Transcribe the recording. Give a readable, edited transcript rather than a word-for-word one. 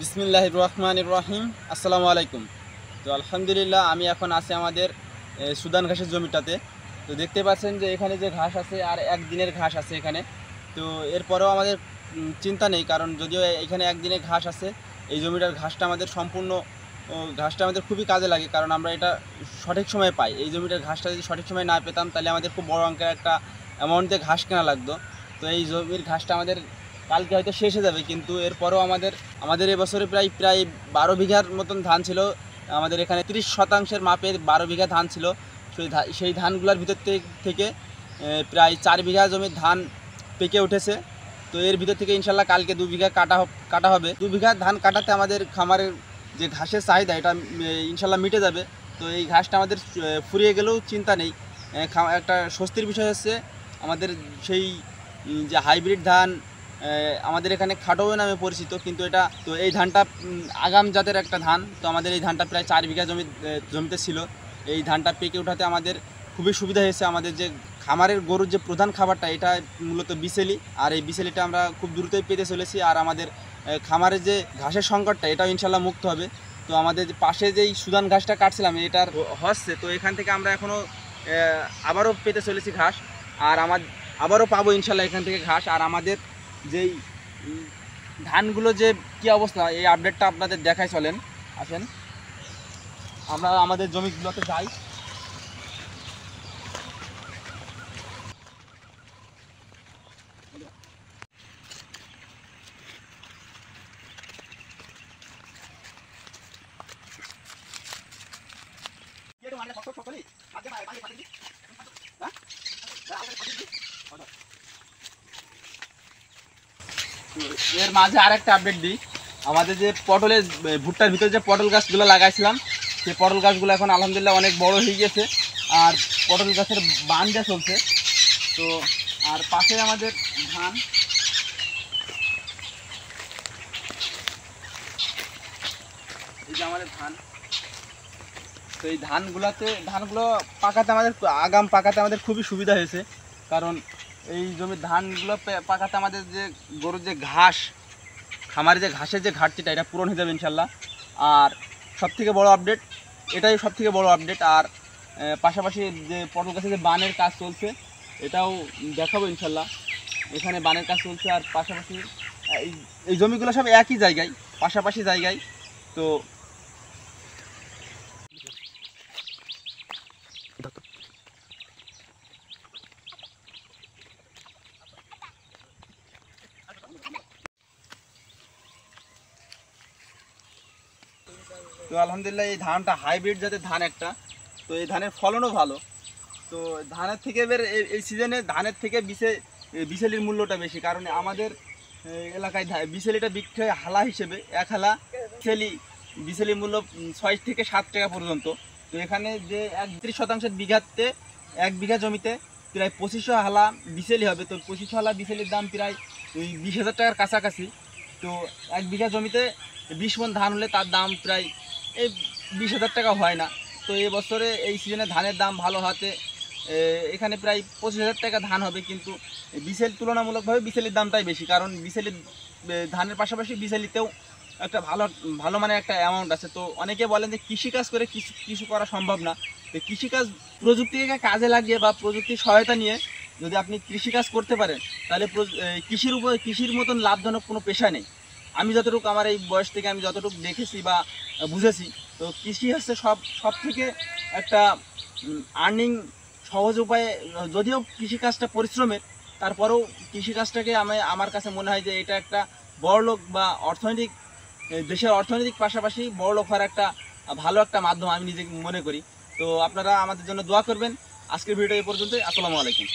বিসমিল্লাহির রহমানির রহিম। আসসালামু আলাইকুম। তো আলহামদুলিল্লাহ আমি এখন আছি আমাদের সুদান ঘাসের জমিটাতে। তো দেখতে পাচ্ছেন যে এখানে যে ঘাস আছে আর একদিনের ঘাস আছে এখানে। তো এরপরেও আমাদের চিন্তা নেই, কারণ যদিও এখানে একদিনের ঘাস আছে, এই জমিটার ঘাসটা আমাদের সম্পূর্ণ ঘাসটা আমাদের খুবই কাজে লাগে, কারণ আমরা এটা সঠিক সময়ে পাই। এই জমিটার ঘাসটা যদি সঠিক সময় না পেতাম তাহলে আমাদের খুব বড় অঙ্কের একটা অ্যামাউন্টে ঘাস কেনা লাগতো। তো এই জমির ঘাসটা আমাদের কালকে হয়তো শেষ হয়ে যাবে, কিন্তু এরপরেও আমাদের এবছরে প্রায় 12 বিঘার মতন ধান ছিল। আমাদের এখানে 30% মাপের 12 বিঘা ধান ছিল। সেই ধানগুলোর ভিতর থেকে প্রায় 4 বিঘা জমির ধান পেকে উঠেছে। তো এর ভিতর থেকে ইনশাল্লাহ কালকে 2 বিঘা কাটা হবে। 2 বিঘা ধান কাটাতে আমাদের খামারের যে ঘাসের চাহিদা এটা ইনশাল্লাহ মিটে যাবে। তো এই ঘাসটা আমাদের ফুরিয়ে গেলেও চিন্তা নেই। একটা স্বস্তির বিষয় হচ্ছে আমাদের সেই যে হাইব্রিড ধান আমাদের এখানে খাটো নামে পরিচিত, কিন্তু এই ধানটা আগাম জাতের একটা ধান। তো আমাদের এই ধানটা প্রায় 4 বিঘা জমিতে ছিল। এই ধানটা পেকে ওঠাতে আমাদের খুবই সুবিধা হয়েছে। আমাদের যে খামারের গরুর যে প্রধান খাবারটা এটা মূলত বিসেলি, আর এই বিসেলিটা আমরা খুব দ্রুতই পেতে চলেছি। আর আমাদের খামারের যে ঘাসের সংকটটা এটাও ইনশাল্লাহ মুক্ত হবে। তো আমাদের পাশে যেই সুদান ঘাসটা কাটছিলাম এটার হচ্ছে, তো এখান থেকে আমরা এখনও আবারও পেতে চলেছি ঘাস। আর আবারও পাবো ইনশাল্লাহ এখান থেকে ঘাস। আর আমাদের যেই ধানগুলো যে কী অবস্থা এই আপডেটটা আপনাদের দেখাই, চলেন আসেন আমরা আমাদের জমিগুলোতে যাই। এর মাঝে আরেকটা আপডেট দিই। আমাদের যে ভুট্টার ভিতরে যে পটল গাছগুলো লাগাইছিলাম সেই পটল গাছগুলো এখন আলহামদুলিল্লাহ অনেক বড় হয়ে গেছে। আর পটল গাছের বান দেওয়া চলছে। তো আর পাশে আমাদের ধান, এই যে আমাদের ধান। তো এই ধানগুলো আগাম পাকাতে আমাদের খুবই সুবিধা হয়েছে, কারণ এই জমির ধানগুলো পাকাতে আমাদের যে গরুর যে ঘাস, খামারে যে ঘাসের যে ঘাটতিটা এটা পূরণ হয়ে যাবে ইনশাল্লাহ। আর সবথেকে বড় আপডেট এটাই, সবথেকে বড় আপডেট। আর পাশাপাশি যে পটল গাছে যে বানের কাজ চলছে এটাও দেখাবো ইনশাল্লাহ। এখানে বানের কাজ চলছে, আর পাশাপাশি এই জমিগুলো সব একই জায়গায়, পাশাপাশি জায়গায়। তো তো আলহামদুলিল্লাহ এই ধানটা হাইব্রিড জাতের ধান একটা। তো এই ধানের ফলনও ভালো। তো ধানের থেকে এই সিজনে ধানের থেকে বিচেলির মূল্যটা বেশি, কারণ আমাদের এলাকায় বিচেলিটা বিক্রি হয় হালা হিসেবে। এক হালা বিচেলির মূল্য 6 থেকে 7 টাকা পর্যন্ত। তো এখানে যে 31% বিঘাতে 1 বিঘা জমিতে প্রায় 2500 হালা বিচেলি হবে। তো 2500 হালা বিচেলির দাম প্রায় 20,000 টাকার কাছাকাছি। তো 1 বিঘা জমিতে 20 মণ ধান হলে তার দাম প্রায় এই 20,000 টাকা হয় না। তো এবছরে এই সিজনে ধানের দাম ভালো হতে এখানে প্রায় 25,000 টাকা ধান হবে, কিন্তু বিসেল তুলনামূলকভাবে বিসেলির দামটাই বেশি, কারণ বিসেলির ধানের পাশাপাশি বিসেলিতেও একটা ভালো মানে একটা অ্যামাউন্ট আছে। তো অনেকে বলেন যে কৃষিকাজ করে কিছু করা সম্ভব না। তো কৃষিকাজ প্রযুক্তিকে কাজে লাগিয়ে বা প্রযুক্তির সহায়তা নিয়ে যদি আপনি কৃষিকাজ করতে পারেন তাহলে কৃষির মতন লাভজনক কোনো পেশা নেই। আমি যতটুকু আমার এই বয়স থেকে আমি যতটুকু দেখেছি বা বুঝেছি, তো কৃষি হচ্ছে সব থেকে একটা আর্নিং সহজ উপায়ে। যদিও কৃষিকাজটা পরিশ্রমের, তারপরেও কৃষিকাজটাকে আমার কাছে মনে হয় যে এটা একটা বড়লোক বা দেশের অর্থনৈতিক পাশাপাশি বড়লোক হওয়ার একটা ভালো একটা মাধ্যম আমি নিজে মনে করি। তো আপনারা আমাদের জন্য দোয়া করবেন। আজকের ভিডিও এই পর্যন্তই। আসসালামু আলাইকুম।